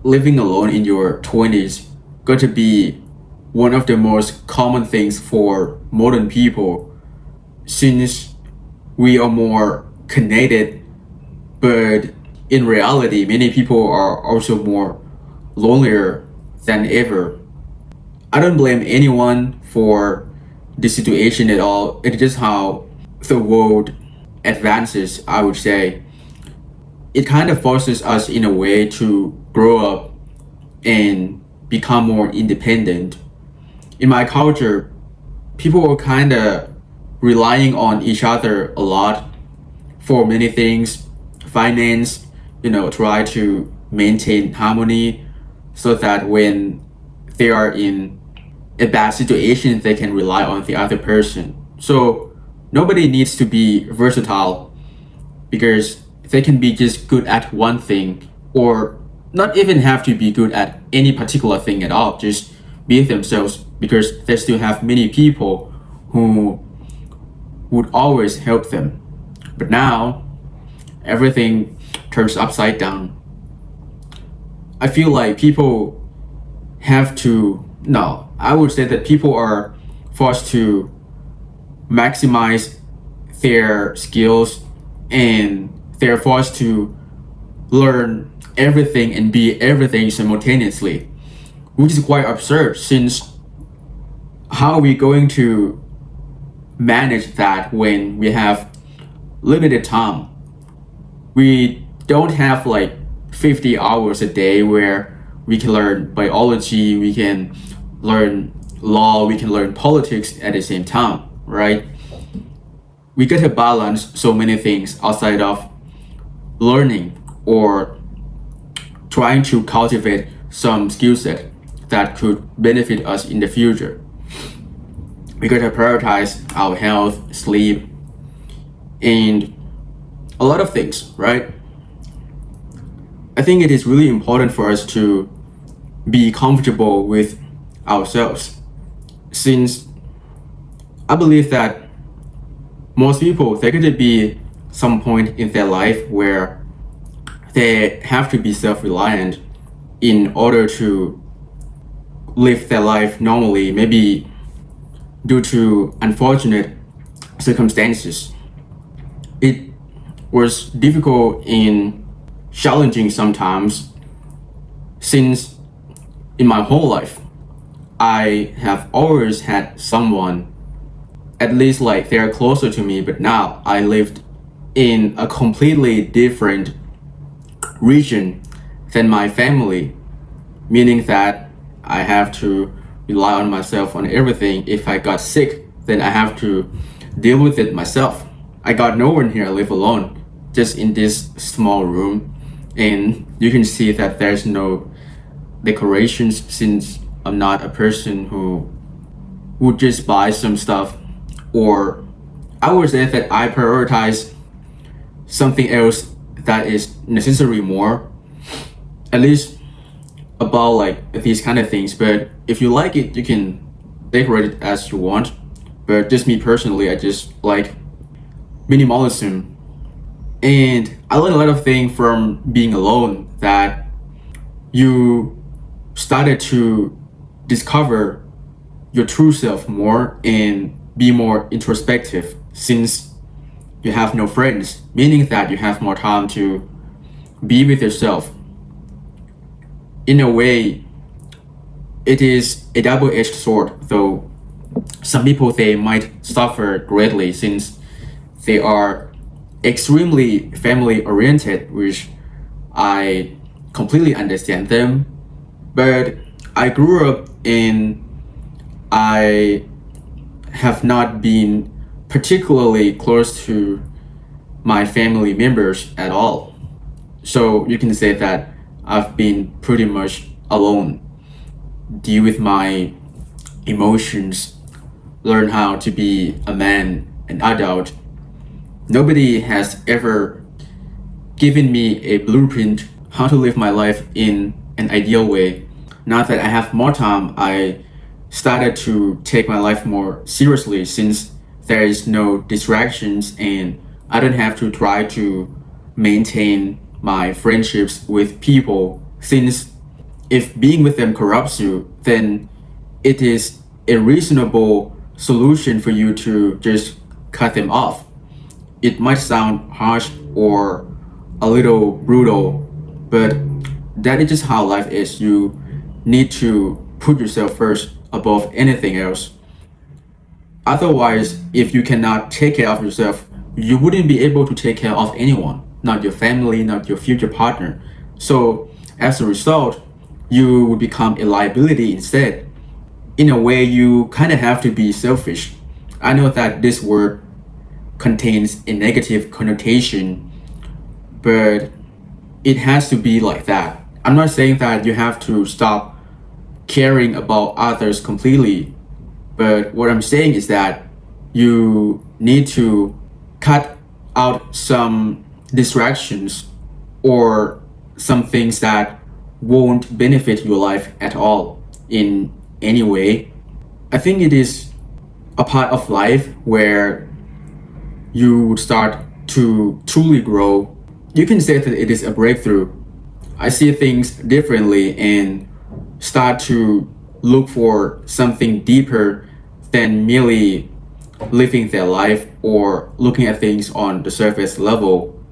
living alone in your 20s got to be one of the most common things for modern people since we are more connected, but in reality, many people are also more lonelier than ever. I don't blame anyone for the situation at all. It's just how the world advances, I would say. It kind of forces us in a way to grow up and become more independent. In my culture, people are kind of relying on each other a lot for many things, finance, try to maintain harmony so that when they are in a bad situation, they can rely on the other person. So nobody needs to be versatile because they can be just good at one thing or not even have to be good at any particular thing at all. Just be themselves because they still have many people who would always help them. But now everything turns upside down. I feel like people have to, no, I would say that people are forced to maximize their skills and they're forced to learn everything and be everything simultaneously, which is quite absurd since how are we going to manage that when we have limited time? We don't have like 50 hours a day where we can learn biology, we can learn law, we can learn politics at the same time, right? We get to balance so many things outside of learning or trying to cultivate some skill set that could benefit us in the future. We got to prioritize our health, sleep, and a lot of things, right? I think it is really important for us to be comfortable with ourselves since I believe that most people, there could be some point in their life where they have to be self-reliant in order to live their life normally, maybe due to unfortunate circumstances. It was difficult and challenging sometimes since in my whole life, I have always had someone, at least like they're closer to me, but now I lived in a completely different region than my family, meaning that I have to rely on myself on everything. If I got sick, then I have to deal with it myself. I got no one here, I live alone, just in this small room. And you can see that there's no decorations since I'm not a person who would just buy some stuff, or I would say that I prioritize something else that is necessary more, at least about like these kind of things. But if you like it, you can decorate it as you want. But just me personally, I just like minimalism. And I learned a lot of things from being alone, that you started to discover your true self more and be more introspective since you have no friends, meaning that you have more time to be with yourself. In a way, it is a double-edged sword, though some people, they might suffer greatly since they are extremely family oriented, which I completely understand them. But I grew up in, I have not been particularly close to my family members at all. So you can say that I've been pretty much alone, deal with my emotions, learn how to be a man, an adult. Nobody has ever given me a blueprint how to live my life in an ideal way. Now that I have more time, I started to take my life more seriously since there is no distractions and I don't have to try to maintain my friendships with people since If being with them corrupts you, then it is a reasonable solution for you to just cut them off. It might sound harsh or a little brutal, but that is just how life is. You need to put yourself first above anything else. Otherwise, if you cannot take care of yourself, you wouldn't be able to take care of anyone, not your family, not your future partner. So, as a result, you would become a liability instead. In a way, you kind of have to be selfish. I know that this word contains a negative connotation, but it has to be like that. I'm not saying that you have to stop caring about others completely, but what I'm saying is that you need to cut out some distractions or some things that won't benefit your life at all in any way. I think it is a part of life where you start to truly grow. You can say that it is a breakthrough. I see things differently and start to look for something deeper than merely living their life or looking at things on the surface level.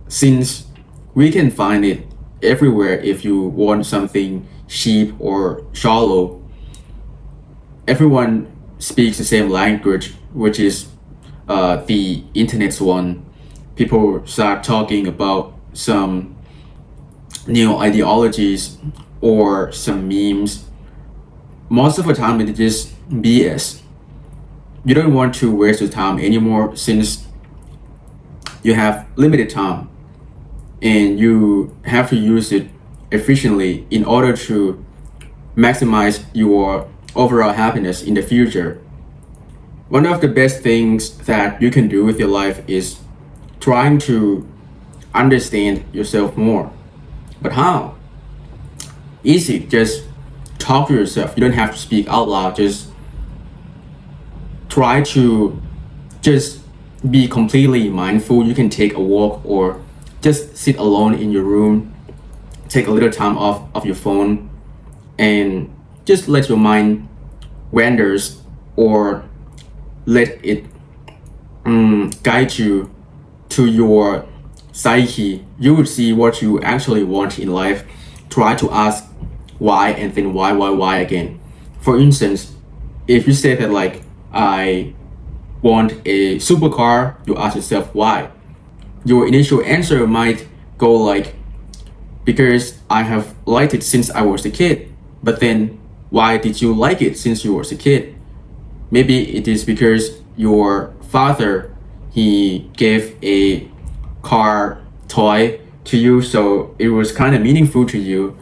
Since we can find it everywhere if you want something cheap or shallow, everyone speaks the same language, which is the internet's one. People start talking about some new ideologies or some memes. Most of the time, it is just BS. You don't want to waste your time anymore since you have limited time and you have to use it efficiently in order to maximize your overall happiness in the future. One of the best things that you can do with your life is trying to understand yourself more. But how? Easy, just talk to yourself. You don't have to speak out loud. Just try to just be completely mindful. You can take a walk or just sit alone in your room, take a little time off of your phone, and just let your mind wanders or let it guide you to your psyche. You would see what you actually want in life. Try to ask why and then why again. For instance, if you say that like I want a supercar, you ask yourself why. Your initial answer might go like, because I have liked it since I was a kid. But then why did you like it since you was a kid? Maybe it is because your father, he gave a car toy to you, so it was kind of meaningful to you,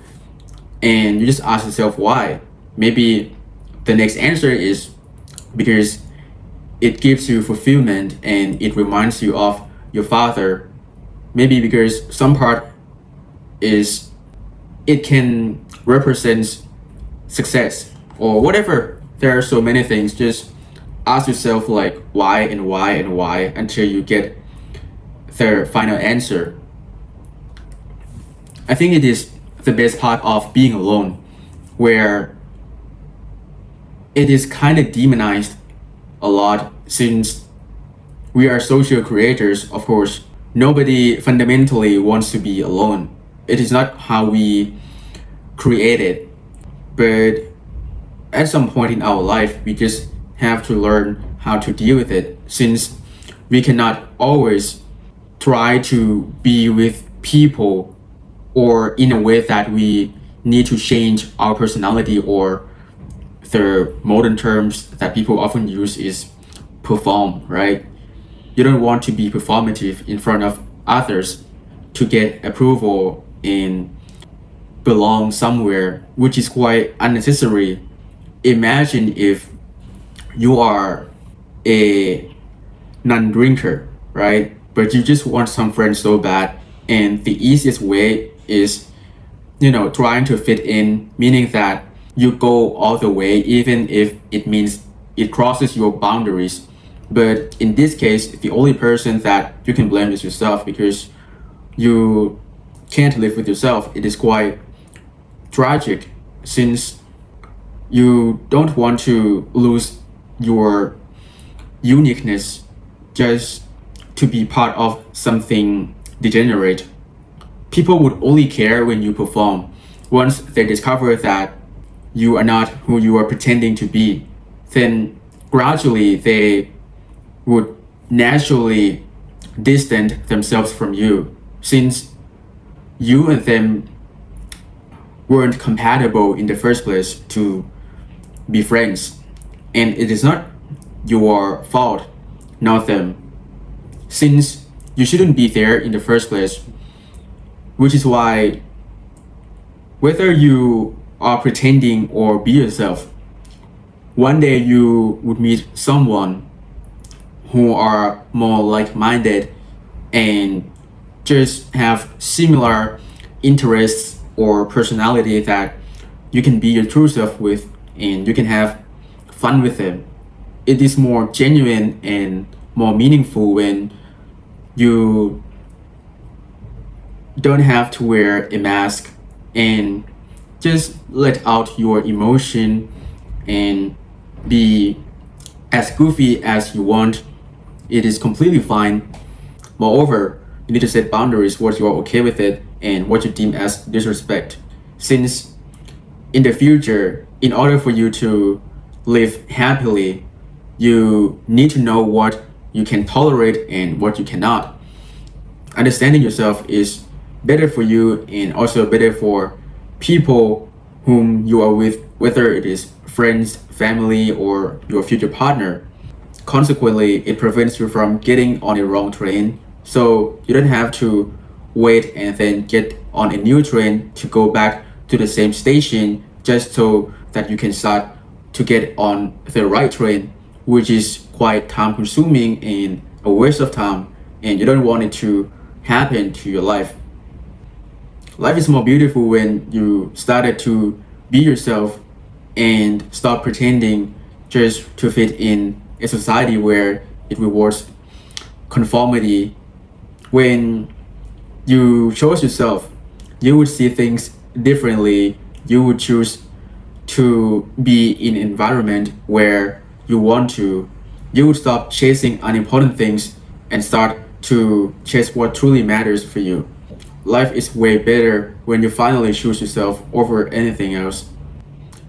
and you just ask yourself why. Maybe the next answer is because it gives you fulfillment and it reminds you of your father. Maybe because some part is it can represent success or whatever. There are so many things. Just ask yourself like why and why and why until you get the final answer. I think it is the best part of being alone, where it is kind of demonized a lot since we are social creators. Of course, nobody fundamentally wants to be alone. It is not how we created, but at some point in our life, we just have to learn how to deal with it, since we cannot always try to be with people or in a way that we need to change our personality, or the modern terms that people often use is perform, right? You don't want to be performative in front of others to get approval and belong somewhere, which is quite unnecessary. Imagine if you are a non-drinker, right? But you just want some friends so bad, and the easiest way is, trying to fit in, meaning that you go all the way, even if it means it crosses your boundaries. But in this case, the only person that you can blame is yourself, because you can't live with yourself. It is quite tragic since you don't want to lose your uniqueness just to be part of something degenerate. People would only care when you perform. Once they discover that you are not who you are pretending to be, then gradually they would naturally distance themselves from you since you and them weren't compatible in the first place to be friends. And it is not your fault, not them, since you shouldn't be there in the first place. Which is why, whether you are pretending or be yourself, one day you would meet someone who are more like-minded and just have similar interests or personality that you can be your true self with and you can have fun with them. It is more genuine and more meaningful when you don't have to wear a mask and just let out your emotion and be as goofy as you want. It is completely fine. Moreover, you need to set boundaries what you are okay with it and what you deem as disrespect. Since in the future, in order for you to live happily, you need to know what you can tolerate and what you cannot. Understanding yourself is better for you and also better for people whom you are with, whether it is friends, family, or your future partner. Consequently, it prevents you from getting on a wrong train, so you don't have to wait and then get on a new train to go back to the same station just so that you can start to get on the right train, which is quite time consuming and a waste of time, and you don't want it to happen to your life. Life is more beautiful when you started to be yourself and stop pretending just to fit in a society where it rewards conformity. When you chose yourself, you would see things differently. You would choose to be in an environment where you want to. You would stop chasing unimportant things and start to chase what truly matters for you. Life is way better when you finally choose yourself over anything else.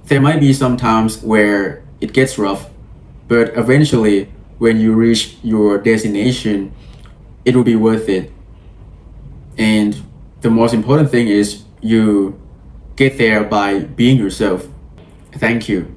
There might be some times where it gets rough, but eventually, when you reach your destination, it will be worth it. And the most important thing is you get there by being yourself. Thank you.